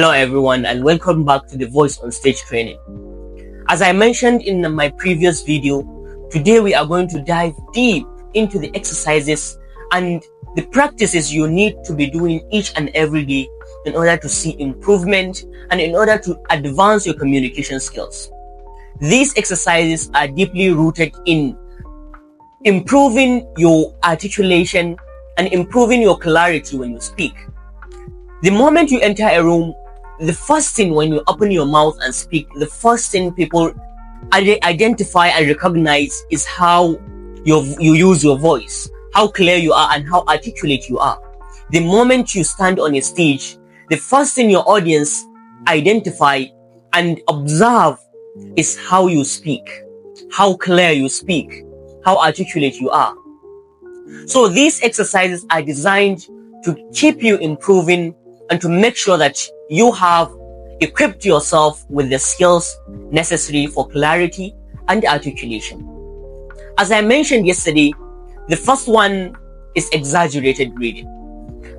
Hello everyone and welcome back to the Voice on Stage training. As I mentioned in my previous video, today we are going to dive deep into the exercises and the practices you need to be doing each and every day in order to see improvement and in order to advance your communication skills. These exercises are deeply rooted in improving your articulation and improving your clarity when you speak. The moment you enter a room, the first thing when you open your mouth and speak, the first thing people identify and recognize is how you use your voice, how clear you are and how articulate you are. The moment you stand on a stage, the first thing your audience identify and observe is how you speak, how clear you speak, how articulate you are. So these exercises are designed to keep you improving and to make sure that you have equipped yourself with the skills necessary for clarity and articulation. As I mentioned yesterday, the first one is exaggerated reading.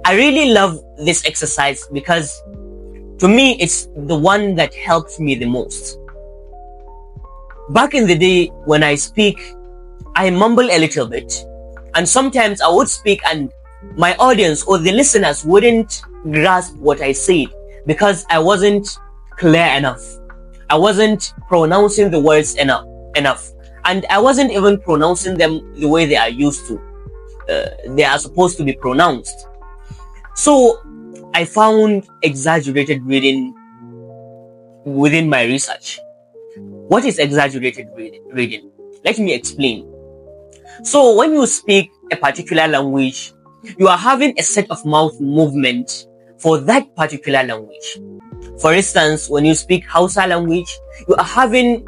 I really love this exercise because to me, it's the one that helps me the most. Back in the day when I speak, I mumble a little bit, and sometimes I would speak and my audience or the listeners wouldn't grasp what I said because I wasn't clear enough. I wasn't pronouncing the words enough, and I wasn't even pronouncing them the way they are used to. They are supposed to be pronounced. So I found exaggerated reading within my research. What is exaggerated reading? Let me explain. So when you speak a particular language, you are having a set of mouth movement for that particular language. For instance, when you speak Hausa language, you are having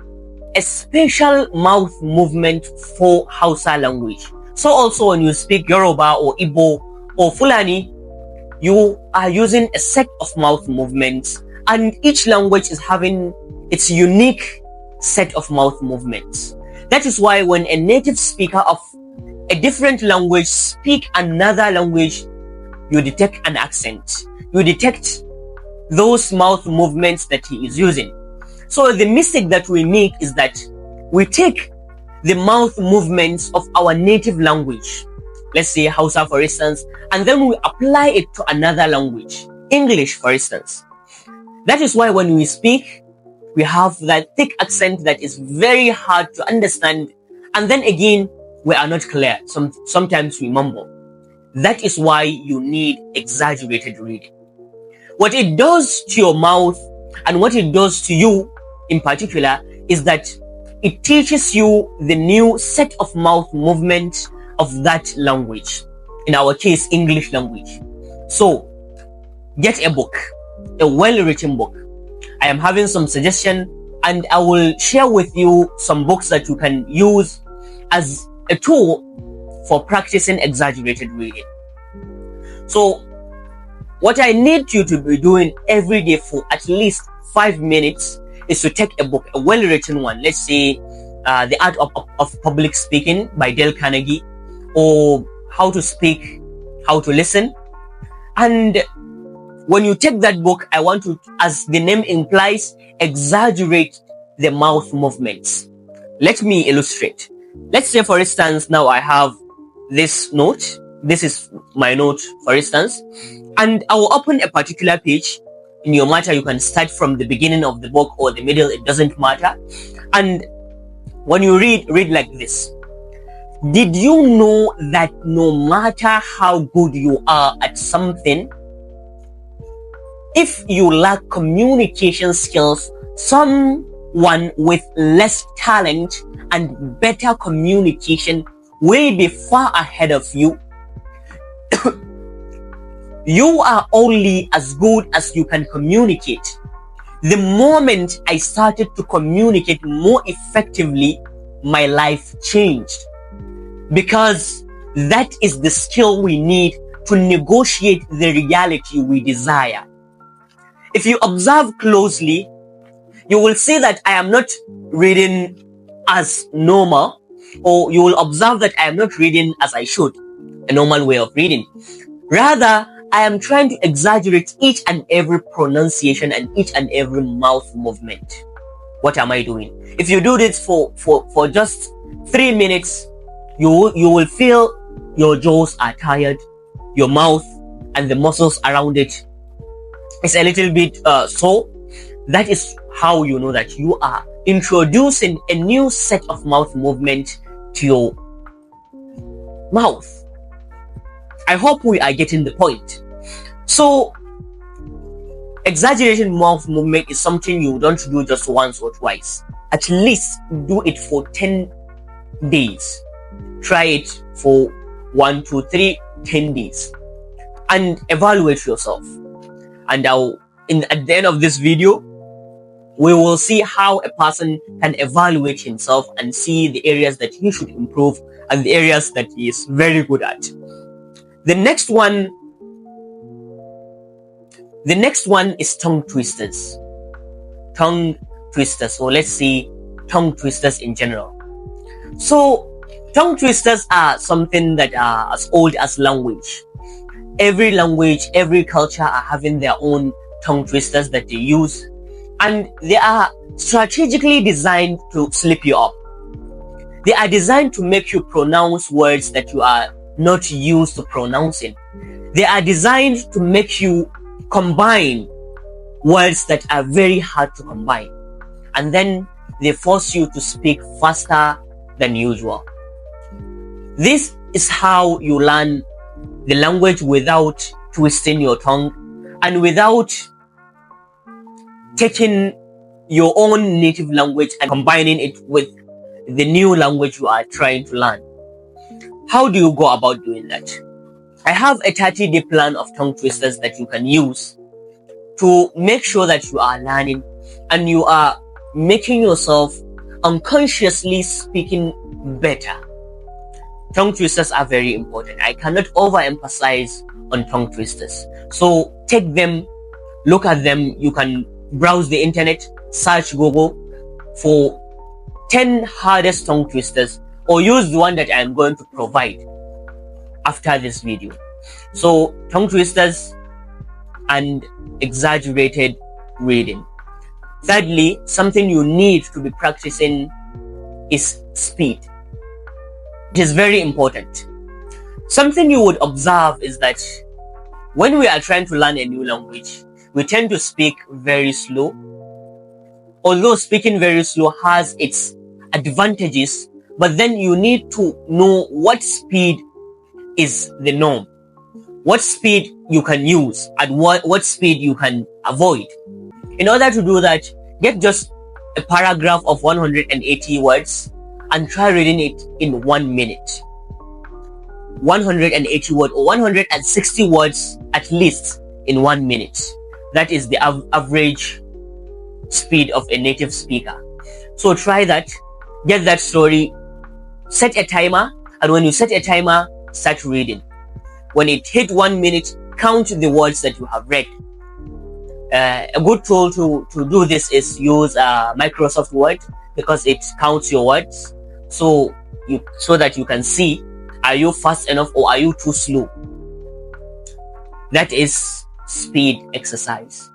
a special mouth movement for Hausa language. So also when you speak Yoruba or Igbo or Fulani, you are using a set of mouth movements, and each language is having its unique set of mouth movements. That is why when a native speaker of a different language speak another language, you detect an accent. You detect those mouth movements that he is using. So the mistake that we make is that we take the mouth movements of our native language, let's say Hausa for instance, and then we apply it to another language, English for instance. That is why when we speak, we have that thick accent that is very hard to understand, and then again, we are not clear. Sometimes we mumble. That is why you need exaggerated reading. What it does to your mouth and what it does to you in particular is that it teaches you the new set of mouth movements of that language. In our case, English language. So, get a book, a well-written book. I am having some suggestions and I will share with you some books that you can use as a tool for practicing exaggerated reading. So what I need you to be doing every day for at least 5 minutes is to take a book, a well-written one. Let's say The Art of Public Speaking by Dale Carnegie, or How to Speak, How to Listen. And when you take that book, I want to, as the name implies, exaggerate the mouth movements. Let me illustrate. Let's say, for instance, now I have this note. This is my note, for instance, and I will open a particular page. In your matter, you can start from the beginning of the book or the middle, it doesn't matter. And when you read like this. Did you know that no matter how good you are at something, if you lack communication skills, someone with less talent and better communication will be far ahead of you? You are only as good as you can communicate. The moment I started to communicate more effectively, my life changed. Because that is the skill we need to negotiate the reality we desire. If you observe closely, you will see that I am not reading as normal, or you will observe that I am not reading as I should, a normal way of reading. Rather, I am trying to exaggerate each and every pronunciation and each and every mouth movement. What am I doing? If you do this for just 3 minutes, you will feel your jaws are tired, your mouth and the muscles around it is a little bit sore. That is how you know that you are introducing a new set of mouth movement to your mouth. I hope we are getting the point. So exaggeration mouth movement is something you don't do just once or twice. At least do it for 10 days. Try it for 1, 2, 3, 10 days and evaluate yourself. And at the end of this video, we will see how a person can evaluate himself and see the areas that he should improve and the areas that he is very good at. The next one is tongue twisters. Tongue twisters. So let's see tongue twisters in general. So tongue twisters are something that are as old as language. Every language, every culture are having their own tongue twisters that they use, and they are strategically designed to slip you up. They are designed to make you pronounce words that you are not used to pronouncing. They are designed to make you combine words that are very hard to combine, and then they force you to speak faster than usual. This is how you learn the language without twisting your tongue and without taking your own native language and combining it with the new language you are trying to learn. How do you go about doing that? I have a 30-day plan of tongue twisters that you can use to make sure that you are learning and you are making yourself unconsciously speaking better. Tongue twisters are very important. I cannot overemphasize on tongue twisters. So take them, look at them. You can browse the internet, search Google for 10 hardest tongue twisters, or use the one that I am going to provide after this video. So tongue twisters and exaggerated reading. Thirdly, something you need to be practicing is speed. It is very important. Something you would observe is that when we are trying to learn a new language, we tend to speak very slow. Although speaking very slow has its advantages, but then you need to know what speed is the norm, what speed you can use and what speed you can avoid. In order to do that, get just a paragraph of 180 words and try reading it in 1 minute. 180 words or 160 words at least in 1 minute. That is the average speed of a native speaker. So try that, get that story, set a timer, and when you set a timer, start reading. When it hit 1 minute, count the words that you have read. A good tool to do this is use Microsoft Word, because it counts your words so that you can see, are you fast enough or are you too slow? That is speed exercise.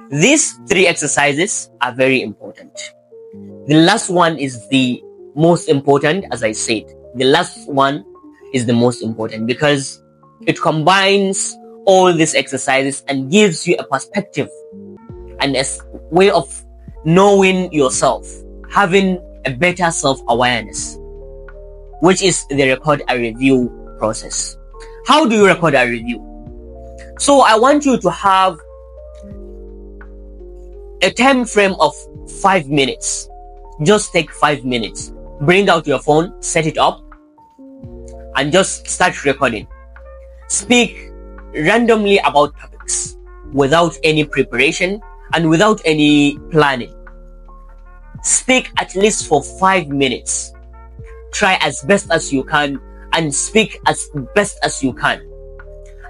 These 3 exercises are very important. The last one is the most important. As I said, the last one is the most important because it combines all these exercises and gives you a perspective and a way of knowing yourself, having a better self-awareness, which is the record and review process. How do you record a review? So I want you to have a time frame of 5 minutes. Just take 5 minutes. Bring out your phone, set it up, and just start recording. Speak randomly about topics without any preparation and without any planning. Speak at least for 5 minutes. Try as best as you can and speak as best as you can.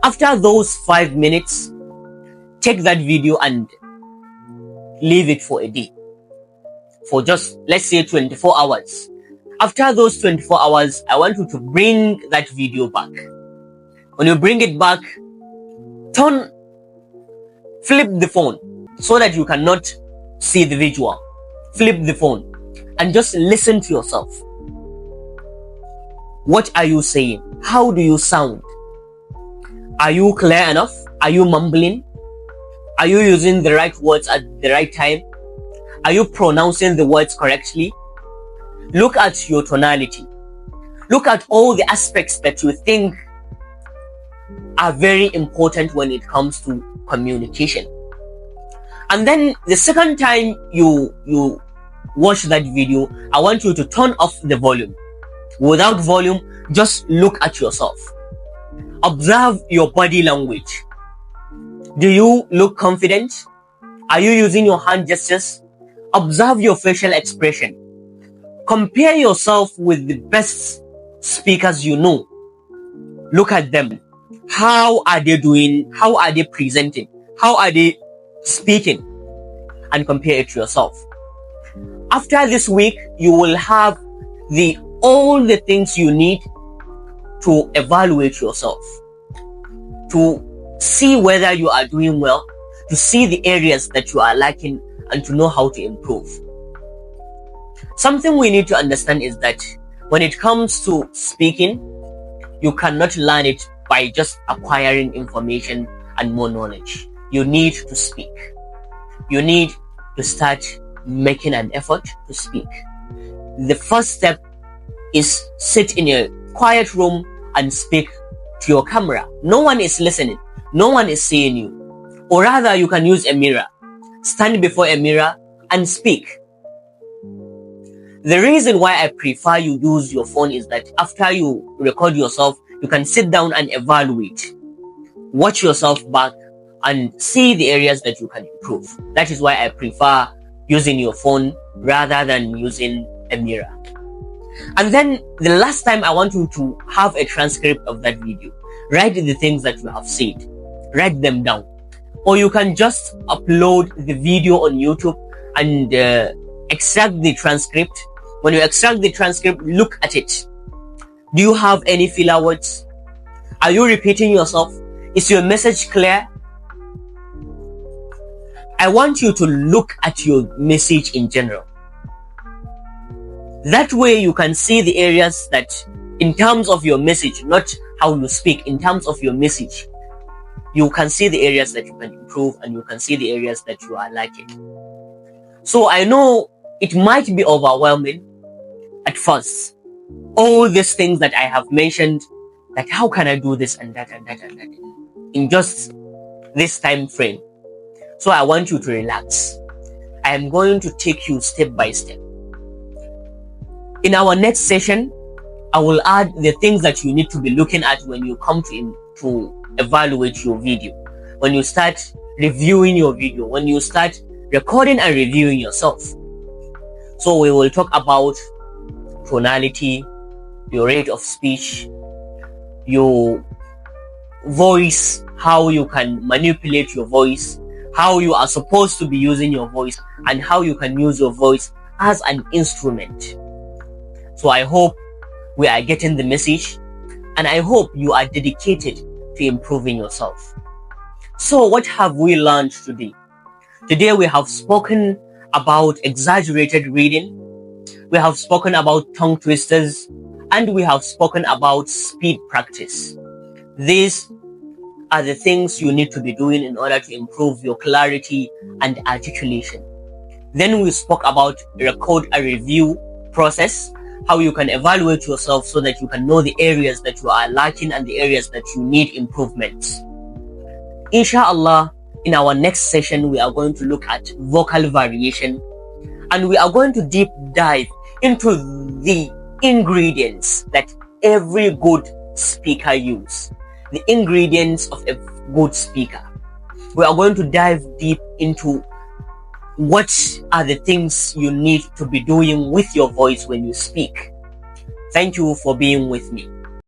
After those 5 minutes, take that video and leave it for a day. For just, let's say, 24 hours. After those 24 hours, I want you to bring that video back. When you bring it back, Flip the phone so that you cannot see the visual. Flip the phone and just listen to yourself. What are you saying? How do you sound? Are you clear enough? Are you mumbling? Are you using the right words at the right time? Are you pronouncing the words correctly? Look at your tonality. Look at all the aspects that you think are very important when it comes to communication. And then the second time you watch that video, I want you to turn off the volume. Without volume, just look at yourself. Observe your body language. Do you look confident? Are you using your hand gestures? Observe your facial expression. Compare yourself with the best speakers you know. Look at them. How are they doing? How are they presenting? How are they speaking? And compare it to yourself. After this week, you will have all the things you need to evaluate yourself, to see whether you are doing well, to see the areas that you are lacking, and to know how to improve. Something we need to understand is that when it comes to speaking, you cannot learn it by just acquiring information and more knowledge. You need to speak. You need to start making an effort to speak. The first step is sit in a quiet room and speak to your camera. No one is listening. No one is seeing you. Or rather, you can use a mirror. Stand before a mirror and speak. The reason why I prefer you use your phone is that after you record yourself, you can sit down and evaluate. Watch yourself back and see the areas that you can improve. That is why I prefer using your phone rather than using a mirror. And then the last time, I want you to have a transcript of that video. Write the things that you have said. Write them down. Or you can just upload the video on YouTube and extract the transcript. When you extract the transcript, look at it. Do you have any filler words? Are you repeating yourself? Is your message clear? I want you to look at your message in general. That way you can see the areas that, in terms of your message, not how you speak, in terms of your message, you can see the areas that you can improve and you can see the areas that you are lacking. So I know it might be overwhelming at first. All these things that I have mentioned, like how can I do this and that and that and that in just this time frame. So I want you to relax. I am going to take you step by step. In our next session, I will add the things that you need to be looking at when you come to evaluate your video. When you start reviewing your video, when you start recording and reviewing yourself. So we will talk about tonality, your rate of speech, your voice, how you can manipulate your voice, how you are supposed to be using your voice, and how you can use your voice as an instrument. So I hope we are getting the message, and I hope you are dedicated to improving yourself. So what have we learned today? Today we have spoken about exaggerated reading, we have spoken about tongue twisters, and we have spoken about speed practice. These are the things you need to be doing in order to improve your clarity and articulation. Then we spoke about record and review process, how you can evaluate yourself so that you can know the areas that you are lacking and the areas that you need improvements. Inshallah, in our next session, we are going to look at vocal variation, and we are going to deep dive into the ingredients that every good speaker uses. The ingredients of a good speaker. We are going to dive deep into what are the things you need to be doing with your voice when you speak. Thank you for being with me.